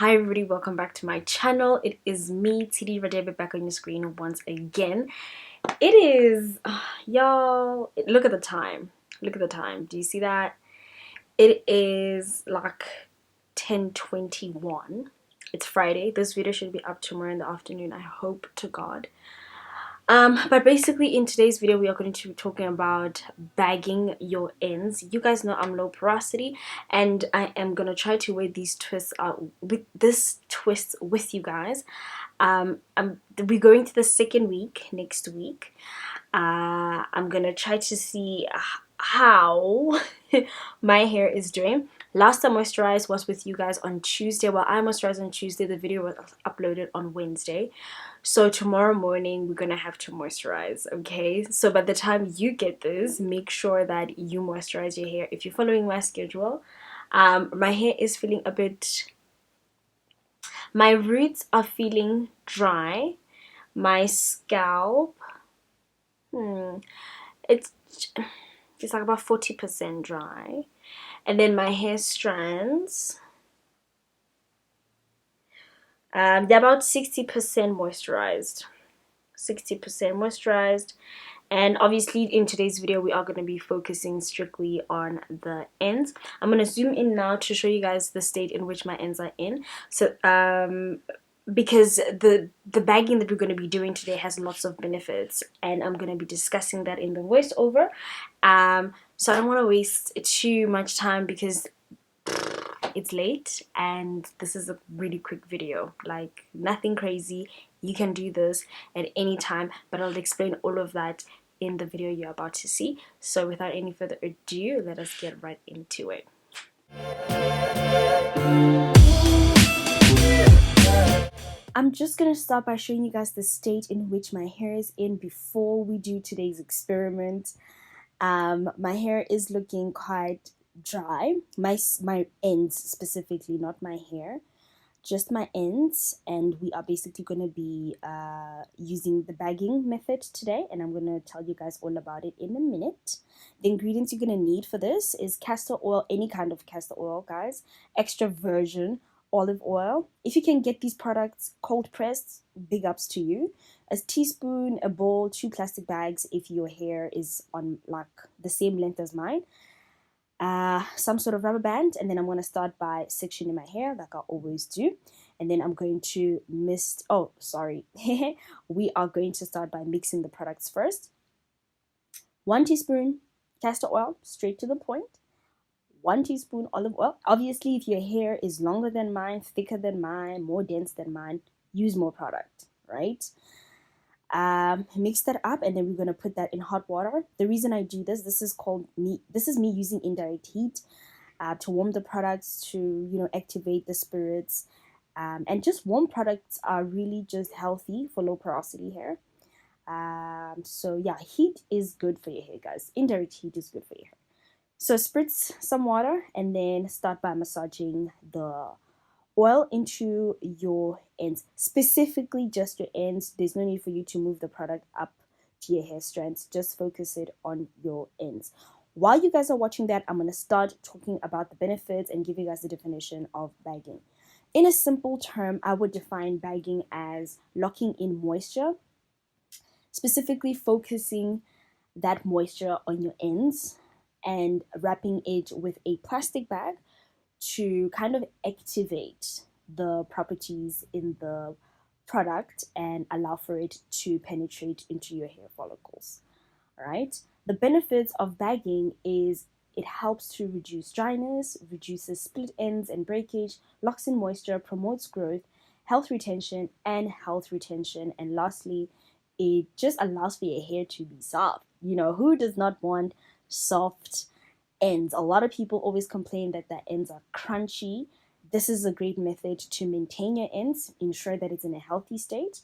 Hi everybody, welcome back to my channel. It is me, Tshidi Radebe, back on your screen once again. It is, y'all, look at the time. Look at the time. Do you see that? It is like 10:21. It's Friday. This video should be up tomorrow in the afternoon, I hope to God. But basically in today's video we are going to be talking about bagging your ends. You guys know I'm low porosity and I am gonna try to wear these twists out with this twist with you guys. We're going to the second week next week. I'm gonna try to see how my hair is doing. Last time moisturized was with you guys on Tuesday. Well, I moisturized on Tuesday. The video was uploaded on Wednesday. So tomorrow morning we're gonna have to moisturize, okay? So by the time you get this, make sure that you moisturize your hair. If you're following my schedule, my hair is feeling a bit, my roots are feeling dry. My scalp, it's like about 40% dry, and then my hair strands, they're about 60% moisturized. 60% moisturized. And obviously in today's video we are going to be focusing strictly on the ends. I'm going to zoom in now to show you guys the state in which my ends are in. So because the bagging that we're going to be doing today has lots of benefits, and I'm going to be discussing that in the voiceover. So I don't want to waste too much time because it's late and this is a really quick video, like nothing crazy. You can do this at any time, but I'll explain all of that in the video you're about to see. So without any further ado, let us get right into it. I'm just gonna start by showing you guys the state in which my hair is in before we do today's experiment. My hair is looking quite dry. My ends specifically, not my hair, just my ends. And we are basically going to be using the bagging method today, and I'm going to tell you guys all about it in a minute. The ingredients you're going to need for this is castor oil, any kind of castor oil, guys, extra virgin olive oil. If you can get these products cold pressed, big ups to you. A teaspoon, a bowl, 2 plastic bags if your hair is on like the same length as mine. Some sort of rubber band, and then I'm going to start by sectioning my hair like I always do, and then I'm going to we are going to start by mixing the products first. 1 teaspoon castor oil, straight to the point. 1 teaspoon olive oil. Obviously, if your hair is longer than mine, thicker than mine, more dense than mine, use more product, right? Mix that up, and then we're going to put that in hot water. The reason I do this is me using indirect heat to warm the products, to activate the spirits, and just warm products are really just healthy for low porosity hair. So yeah, heat is good for your hair, guys. Indirect heat is good for your hair. So spritz some water and then start by massaging the oil into your ends, specifically just your ends. There's no need for you to move the product up to your hair strands. Just focus it on your ends. While you guys are watching that, I'm going to start talking about the benefits and give you guys the definition of bagging. In a simple term, I would define bagging as locking in moisture, specifically focusing that moisture on your ends and wrapping it with a plastic bag to kind of activate the properties in the product and allow for it to penetrate into your hair follicles. All right. The benefits of bagging is it helps to reduce dryness, reduces split ends and breakage, locks in moisture, promotes growth, health retention, and lastly, it just allows for your hair to be soft. Who does not want soft ends? A lot of people always complain that their ends are crunchy. This is a great method to maintain your ends, ensure that it's in a healthy state,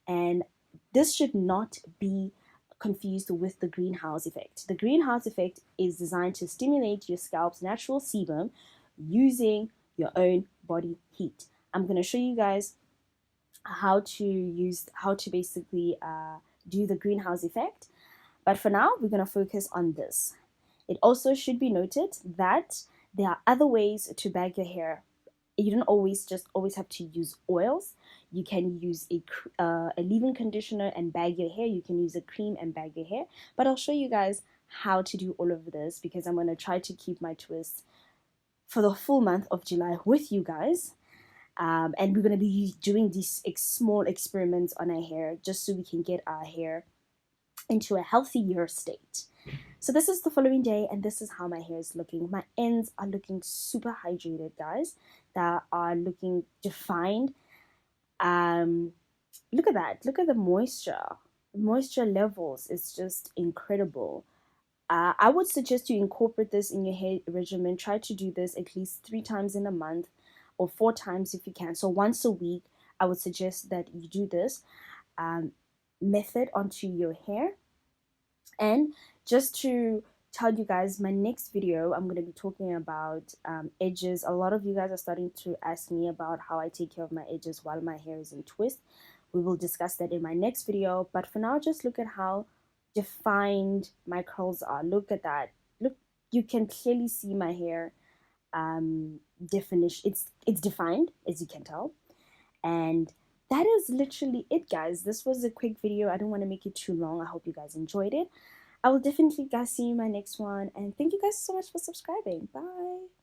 and this should not be confused with the greenhouse effect. The greenhouse effect is designed to stimulate your scalp's natural sebum using your own body heat. I'm going to show you guys how to basically do the greenhouse effect, but for now we're going to focus on this. It also should be noted that there are other ways to bag your hair you don't always have to use oils. You can use a leave-in conditioner and bag your hair. You can use a cream and bag your hair. But I'll show you guys how to do all of this, because I'm going to try to keep my twists for the full month of July with you guys. And we're going to be doing these small experiments on our hair just so we can get our hair into a healthier state. So this is the following day, and this is how my hair is looking. My ends are looking super hydrated, guys. That are looking defined. Look at that. Look at the moisture. The moisture levels is just incredible. I would suggest you incorporate this in your hair regimen. Try to do this at least 3 times in a month, or 4 times if you can. So once a week, I would suggest that you do this method onto your hair. And just to tell you guys, my next video, I'm going to be talking about edges. A lot of you guys are starting to ask me about how I take care of my edges while my hair is in twist. We will discuss that in my next video. But for now, just look at how defined my curls are. Look at that. Look, you can clearly see my hair definition. It's defined, as you can tell. And that is literally it, guys. This was a quick video. I don't want to make it too long. I hope you guys enjoyed it. I will definitely guys see you in my next one, and thank you guys so much for subscribing. Bye.